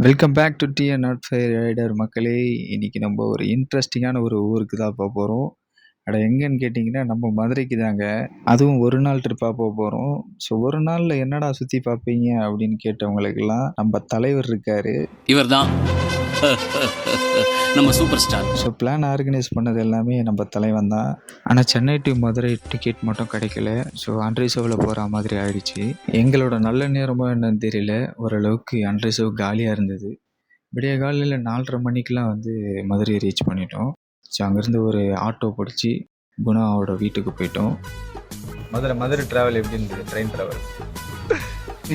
Welcome back to T and not fire rider மக்களே. இன்னைக்கு நம்ம ஒரு இன்ட்ரெஸ்டிங்கான ஒரு ஊருக்கு தான் போக போகிறோம். அட எங்கன்னு கேட்டிங்கன்னா நம்ம மதுரைக்கு தாங்க. அதுவும் ஒரு நாள் ட்ரிப்பாக போக போகிறோம். ஸோ ஒரு நாளில் என்னடா சுற்றி பார்ப்பீங்க அப்படின்னு கேட்டவங்களுக்கெல்லாம் நம்ம தலைவர் இருக்காரு. இவர் தான் நம்ம super star. So plan organise பண்ணது எல்லாமே நம்ம தலைவன் தான். ஆனால் சென்னை டு மதுரை டிக்கெட் மட்டும் கிடைக்கல. ஸோ அன்ரிசர்வில் போகிற மாதிரி ஆயிடுச்சு. எங்களோட நல்ல நேரமோ என்னன்னு தெரியல, ஓரளவுக்கு அன்ரிசர்வ் காலியாக இருந்தது. விடிய காலையில் 4:30 மணிக்கெலாம் வந்து மதுரையை ரீச் பண்ணிட்டோம். ஸோ அங்கேருந்து ஒரு ஆட்டோ பிடிச்சி குணாவோட வீட்டுக்கு போயிட்டோம். மதுரை ட்ராவல் எப்படி இருந்தது? ட்ரெயின் ட்ராவல்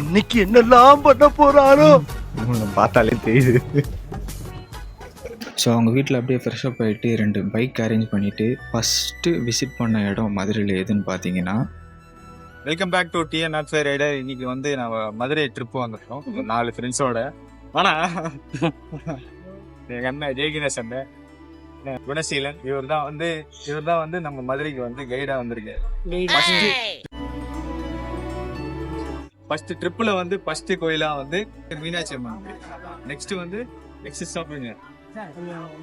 இன்னைக்கு என்னெல்லாம் பண்ண போறாரோ பார்த்தாலே தெரியுது. ஸோ அவங்க வீட்டில் அப்படியே ஃப்ரெஷ்அப் ஆகிட்டு 2 பைக் அரேஞ்ச் பண்ணிவிட்டு ஃபஸ்ட்டு விசிட் பண்ண இடம் மதுரையில் எதுன்னு பார்த்தீங்கன்னா, welcome back to T and not fire rider. இன்னைக்கு வந்து நம்ம மதுரை ட்ரிப் வந்துட்டோம் 4 ஃப்ரெண்ட்ஸோட. ஆனால் எங்கள் அண்ணன் ஜெயகினேஷன், குணசீலன், இவர் தான் வந்து நம்ம மதுரைக்கு வந்து கைடாக வந்திருக்காரு. ஃபர்ஸ்ட் ட்ரிப்பில் வந்து ஃபர்ஸ்ட் கோயிலாக வந்து மீனாட்சி அம்மன். நெக்ஸ்ட் ஸ்டாப்பிங்க.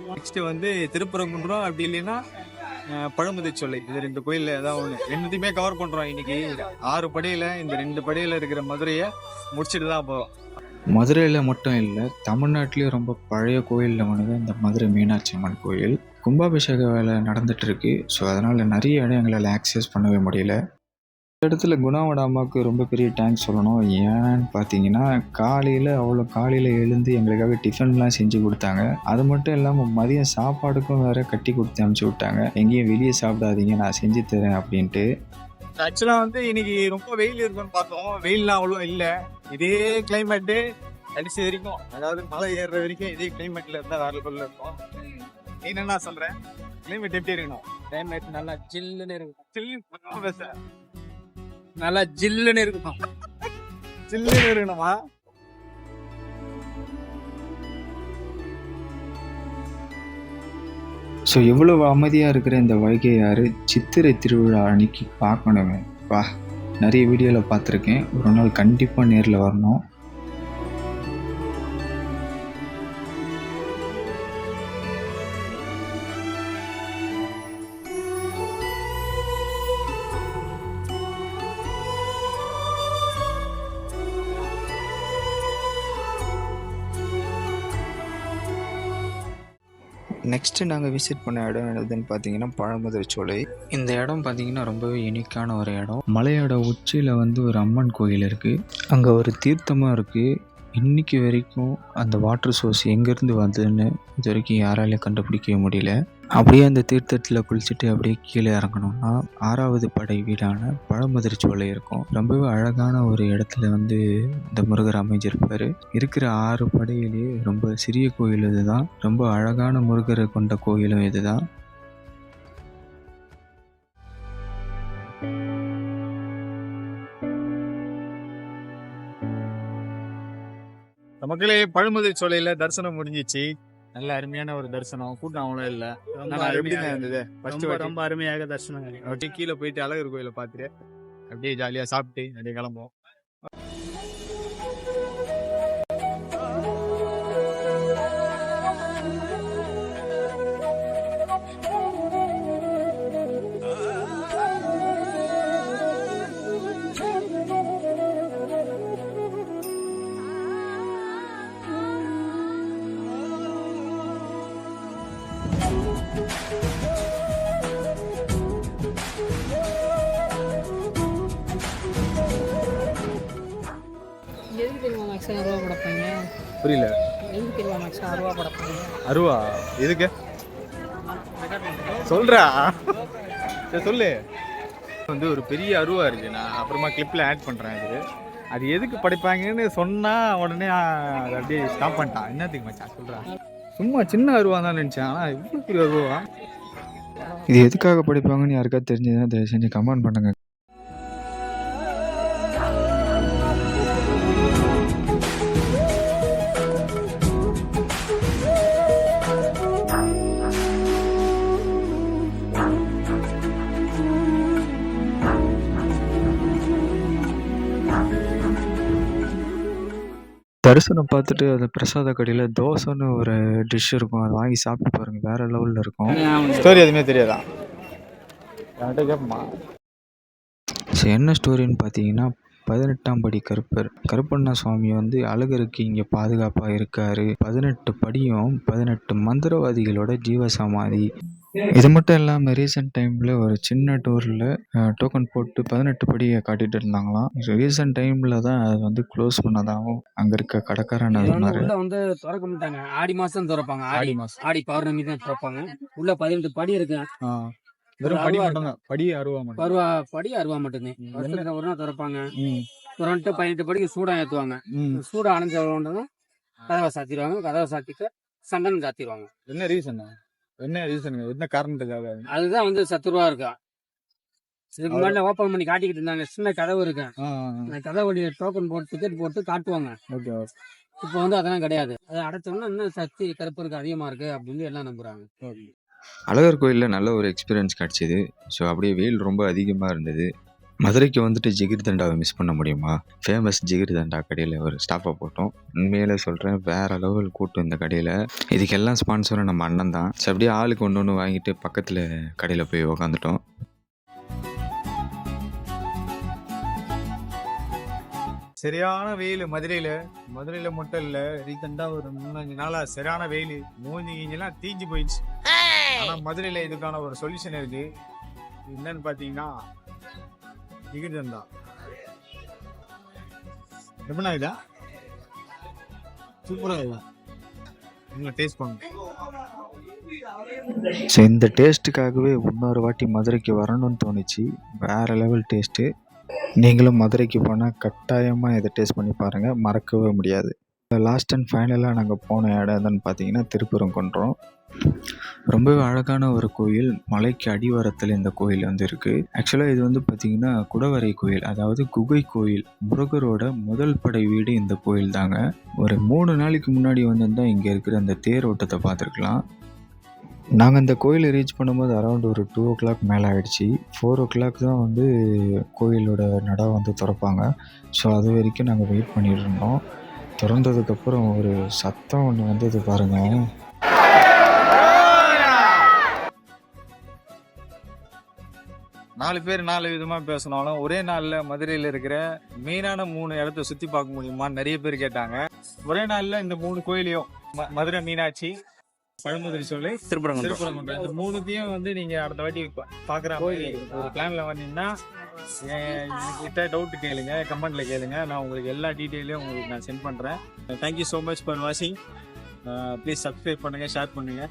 நெக்ஸ்ட் வந்து திருப்பரங்குன்றம், அப்படி இல்லைன்னா பழமுதிர்ச்சோலை. இது 2 கோயில் ஏதாவது ஒன்று, 2த்தையுமே கவர் பண்ணுறோம். இன்னைக்கு 6 படியில் இந்த 2 படியில் இருக்கிற மதுரையை முடிச்சுட்டு தான் போகிறோம். மதுரையில் மட்டும் இல்லை, தமிழ்நாட்டிலேயும் ரொம்ப பழைய கோயிலில் ஒன்று இந்த மதுரை மீனாட்சி அம்மன் கோயில். கும்பாபிஷேக வேலை நடந்துகிட்ருக்கு. ஸோ அதனால் நிறைய இடம் எங்களால் ஆக்சஸ் பண்ணவே முடியல. இந்த இடத்துல குணாவோட அம்மாவுக்கு ரொம்ப பெரிய தேங்க்ஸ் சொல்லணும். ஏன்னு பார்த்தீங்கன்னா, காலையில் எழுந்து எங்களுக்காக டிஃபன்லாம் செஞ்சு கொடுத்தாங்க. அது மட்டும் இல்லாமல் மதியம் சாப்பாடுக்கும் வேறு கட்டி கொடுத்து அனுப்பிச்சி விட்டாங்க. எங்கேயும் வெளியே சாப்பிடாதீங்க, நான் செஞ்சு தரேன் அப்படின்ட்டு. ஆக்சுவலாக வந்து இன்னைக்கு ரொம்ப வெயில் இருக்குன்னு பார்த்தோம். வெயில்லாம் அவ்வளோ இல்லை. இதே கிளைமேட்டு கடைசி வரைக்கும், அதாவது மலை ஏறுற வரைக்கும் இதே கிளைமேட்டில் இருந்தால் வேறு பொருள் இருக்கும். நீ என்ன சொல்கிறேன்? கிளைமேட் எப்படி இருக்கணும்? கிளைமேட் நல்லா ஜில்லுன்னு இருக்கும். நல்லா ஜில்லுன்னு இருக்கணும். ஜில்லுன்னு இருக்கணுமா? ஸோ எவ்வளோ அமைதியாக இருக்கிற இந்த வைகை ஆறு சித்திரை திருவிழா அன்னைக்கு பார்க்கணுங்க. வா, நிறைய வீடியோவில் பார்த்துருக்கேன். ஒரு நாள் கண்டிப்பாக நேரில் வரணும். நெக்ஸ்ட்டு நாங்கள் விசிட் பண்ண இடம் என்னதுன்னு பார்த்தீங்கன்னா பழமுதிர்ச்சோலை. இந்த இடம் பார்த்தீங்கன்னா ரொம்பவே யூனிக்கான ஒரு இடம். மலையோட உச்சியில் வந்து ஒரு அம்மன் கோயில் இருக்குது. அங்கே ஒரு தீர்த்தமாக இருக்குது. இன்றைக்கி வரைக்கும் அந்த வாட்டர் சோர்ஸ் எங்கேருந்து வந்ததுன்னு இது வரைக்கும் யாராலையும் கண்டுபிடிக்கவே முடியல. அப்படியே அந்த தீர்த்தத்தில் குளிச்சுட்டு அப்படியே கீழே இறங்கணும்னா 6வது படை வீடான பழமுதிர்ச்சோலை இருக்கும். ரொம்பவே அழகான ஒரு இடத்துல வந்து இந்த முருகர் அமைஞ்சிருப்பார். இருக்கிற 6 படையிலேயே ரொம்ப சிறிய கோயில் இதுதான். ரொம்ப அழகான முருகரை கொண்ட கோயிலும் இதுதான். மக்களே, பழமுதிர்ச்சோலையில தரிசனம் முடிஞ்சிச்சு. நல்ல அருமையான ஒரு தரிசனம். கூட்டம் அவ்வளோ இல்லை. எப்படிதான் இருந்தது? ரொம்ப அருமையாக தரிசனம். அப்படியே கீழே போயிட்டு அழகர் கோயிலை பார்த்துட்டு அப்படியே ஜாலியாக சாப்பிட்டு அப்படியே கிளம்புவோம். எதுக்கு தெரியுமா மேக்ஸிமம் அருவா படப்பாங்க? புரியல. எதுக்கு தெரியுமா மேக்ஸிமம் அருவா படப்பாங்க? அருவா எதுக்கு சொல்றா? சொல்லு. வந்து ஒரு பெரிய அருவா இருக்கு. நான் அப்புறமா கிளிப்ல ஆட் பண்றேன். அது எதுக்கு படைப்பாங்கன்னு சொன்னா உடனே அதை அப்படியே ஸ்டாப் பண்ணிட்டான். என்னத்துக்கு மச்சான் சொல்றா? சும்மா சின்ன அருவா தான் நினைச்சேன். ஆனா இவ்வளவு பெரிய அருவா. இது எதுக்காக படிப்பாங்கன்னு யாருக்காவது தெரிஞ்சதுன்னா தயவு செஞ்சு கமெண்ட் பண்ணுங்க. தரிசனம் பார்த்துட்டு அது பிரசாத கடையில் தோசைன்னு ஒரு டிஷ் இருக்கும், அதை வாங்கி சாப்பிட்டு பாருங்கள், வேறு லெவலில் இருக்கும். ஸ்டோரி எதுவுமே தெரியாதா? கேட்போமா? ஸோ என்ன ஸ்டோரின்னு பார்த்தீங்கன்னா, 18ஆம் படி கருப்பர் கருப்பண்ண சுவாமி வந்து அழகருக்கு இங்கே பாதுகாப்பாக இருக்கார். 18 படியும் 18 மந்திரவாதிகளோட ஜீவசமாதி. இது மட்டும் இல்லாமல் ரீசெண்ட் டைமில் ஒரு சின்ன டூரில் டோக்கன் போட்டு 18 படியை காட்டிகிட்டு இருந்தாங்களாம். ரீசெண்ட் டைமில் தான் அது வந்து க்ளோஸ் பண்ணதாகவும் அங்கே இருக்க கடைக்காரன் சொன்னார். உள்ள வந்து திறக்க மாட்டாங்க, ஆடி மாசம் திறப்பாங்க. ஆடி மாசம் ஆடி பௌர்ணமி தான் திறப்பாங்க. உள்ள 18 படி இருக்கு. வெறும் படி மட்டும் தான். படி அருவா மட்டும். படி அருவா மட்டும்தான். வருஷத்துல ஒரு நாள் திறப்பாங்க. திறந்துட்டு 18 படிக்கு சூடம் ஏற்றுவாங்க. சூடம் அணைஞ்ச உடனே கதவை சாத்திடுவாங்க. கதவை சாத்திட்டு சந்தனம் சாத்திடுவாங்க. என்ன ரீசன்? என்ன காரணத்துக்காக? அதுதான் வந்து சத்துருவா இருக்கா. இதுக்கு முன்னாடி ஓப்பன் பண்ணி காட்டிக்கிட்டு இருந்தாங்க. சின்ன கதவு இருக்கு. அந்த கதவு டோக்கன் போட்டு டிக்கெட் போட்டு காட்டுவாங்க. இப்போ வந்து அதெல்லாம் கிடையாது. அதை அடைச்சோம்னா இன்னும் சக்தி கருப்பருக்கு அதிகமா இருக்கு அப்படின்னு எல்லாம் நம்புறாங்க. அழகர் கோயிலில் நல்ல ஒரு எக்ஸ்பீரியன்ஸ் கிடச்சிது. ஸோ அப்படியே வெயில் ரொம்ப அதிகமாக இருந்தது. மதுரைக்கு வந்துட்டு ஜிகிர்தண்டாவை மிஸ் பண்ண முடியுமா? ஃபேமஸ் ஜிகிர்தண்டா கடையில் ஒரு ஸ்டாப்பை போட்டோம். உண்மையிலே சொல்கிறேன், வேறு லெவல் கூட்டம் இந்த கடையில். இதுக்கெல்லாம் ஸ்பான்சரும் நம்ம அண்ணன் தான். ஸோ அப்படியே ஆளுக்கு ஒன்று வாங்கிட்டு பக்கத்தில் கடையில் போய் உக்காந்துட்டோம். சரியான வெயில் மதுரையில மட்டும் இல்ல, ரீசெண்டா ஒரு 3-5 நாளா சரியான வெயில். மூஞ்சிலாம் தீஞ்சு போயிடுச்சு. ஆனா மதுரையில இதுக்கான ஒரு சொல்யூஷன் இருக்கு. என்னன்னு பாத்தீங்கன்னா ஜிகிர்தண்டா. எப்படின்னா இதா சூப்பரா இல்ல, நீங்க டேஸ்ட் பண்ணுங்க. ஸோ இந்த டேஸ்ட்டுக்காகவே இன்னொரு வாட்டி மதுரைக்கு வரணும்னு தோணுச்சு. வேறு லெவல் டேஸ்ட்டு. நீங்களும் மதுரைக்கு போனால் கட்டாயமாக இதை டேஸ்ட் பண்ணி பாருங்கள், மறக்கவே முடியாது. லாஸ்ட் அண்ட் ஃபைனலாக நாங்கள் போன இடம் எதுன்னு பார்த்தீங்கன்னா திருப்பரங்குன்றம். ரொம்பவே அழகான ஒரு கோயில். மலைக்கு அடிவாரத்தில் இந்த கோயில் வந்து இருக்குது. ஆக்சுவலாக இது வந்து பார்த்திங்கன்னா குடவரை கோயில், அதாவது குகை கோயில். முருகரோட முதல் படை வீடு இந்த கோயில் தாங்க. ஒரு 3 நாளைக்கு முன்னாடி வந்திருந்தால் இங்கே இருக்கிற அந்த தேரோட்டத்தை பார்த்துருக்கலாம். நாங்கள் இந்த கோயிலை ரீச் பண்ணும்போது அரௌண்ட் ஒரு 2 o'clock மேலே ஆகிடுச்சி. 4 o'clock தான் வந்து கோயிலோட நடை வந்து திறப்பாங்க. ஸோ அது வரைக்கும் நாங்கள் வெயிட் பண்ணிட்டு இருந்தோம். திறந்ததுக்கப்புறம் ஒரு சத்தம் ஒன்று வந்தது பாருங்கள். நாலு பேர் 4 விதமா பேசினாலும் ஒரே நாள்ல மதுரையில இருக்கிற மெயினான 3 இடத்த சுத்தி பார்க்க முடியுமான்னு நிறைய பேர் கேட்டாங்க. ஒரே நாள்ல இந்த 3 கோயிலையும், மதுரை மீனாட்சி, பழமுதிரி சோலை, திருப்பரங்குன்றம், இந்த 3த்தையும் வந்து நீங்க அடுத்த வாட்டி பாக்குற மாதிரி ஒரு பிளான்ல வந்தீங்கன்னா கிட்ட டவுட் கேளுங்க, கமெண்ட்ல கேளுங்க. நான் உங்களுக்கு எல்லா டீட்டெயிலையும் உங்களுக்கு நான் சென்ட் பண்றேன். தேங்க்யூ ஸோ மச் ஃபார் வாட்சிங். ப்ளீஸ் சப்ஸ்கிரைப் பண்ணுங்க, ஷேர் பண்ணுங்க.